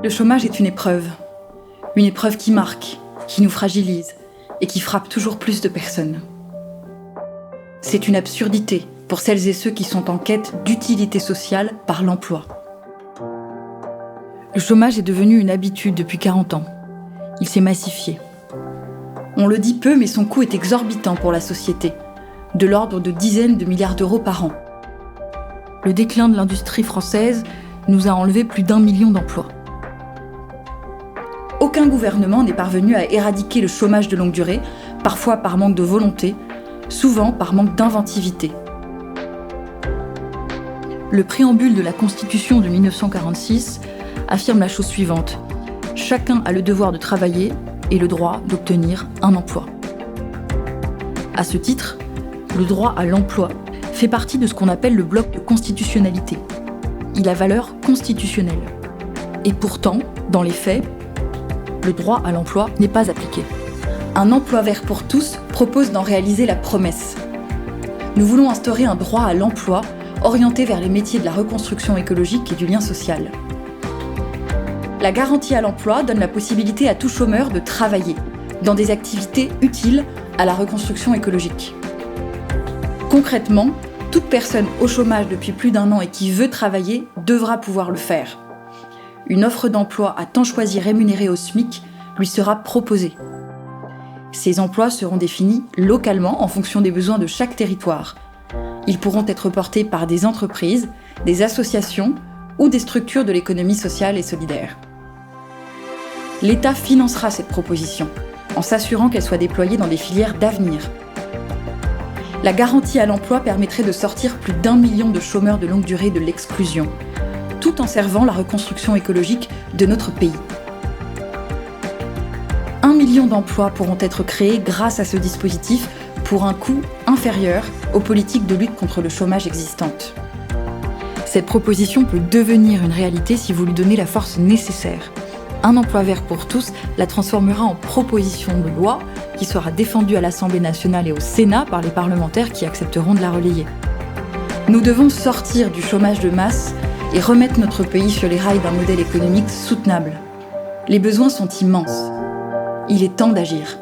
Le chômage est une épreuve qui marque, qui nous fragilise et qui frappe toujours plus de personnes. C'est une absurdité pour celles et ceux qui sont en quête d'utilité sociale par l'emploi. Le chômage est devenu une habitude depuis 40 ans. Il s'est massifié. On le dit peu, mais son coût est exorbitant pour la société, de l'ordre de dizaines de milliards d'euros par an. Le déclin de l'industrie française nous a enlevé plus d'1 million d'emplois. Aucun gouvernement n'est parvenu à éradiquer le chômage de longue durée, parfois par manque de volonté, souvent par manque d'inventivité. Le préambule de la Constitution de 1946 affirme la chose suivante : chacun a le devoir de travailler et le droit d'obtenir un emploi. À ce titre, le droit à l'emploi fait partie de ce qu'on appelle le bloc de constitutionnalité. Il a valeur constitutionnelle. Et pourtant, dans les faits, le droit à l'emploi n'est pas appliqué. Un emploi vert pour tous propose d'en réaliser la promesse. Nous voulons instaurer un droit à l'emploi orienté vers les métiers de la reconstruction écologique et du lien social. La garantie à l'emploi donne la possibilité à tout chômeur de travailler dans des activités utiles à la reconstruction écologique. Concrètement, toute personne au chômage depuis plus d'1 an et qui veut travailler devra pouvoir le faire. Une offre d'emploi à temps choisi rémunérée au SMIC lui sera proposée. Ces emplois seront définis localement en fonction des besoins de chaque territoire. Ils pourront être portés par des entreprises, des associations ou des structures de l'économie sociale et solidaire. L'État financera cette proposition en s'assurant qu'elle soit déployée dans des filières d'avenir. La garantie à l'emploi permettrait de sortir plus d'1 million de chômeurs de longue durée de l'exclusion, tout en servant la reconstruction écologique de notre pays. 1 million d'emplois pourront être créés grâce à ce dispositif pour un coût inférieur aux politiques de lutte contre le chômage existantes. Cette proposition peut devenir une réalité si vous lui donnez la force nécessaire. Un emploi vert pour tous la transformera en proposition de loi qui sera défendue à l'Assemblée nationale et au Sénat par les parlementaires qui accepteront de la relayer. Nous devons sortir du chômage de masse et remettre notre pays sur les rails d'un modèle économique soutenable. Les besoins sont immenses. Il est temps d'agir.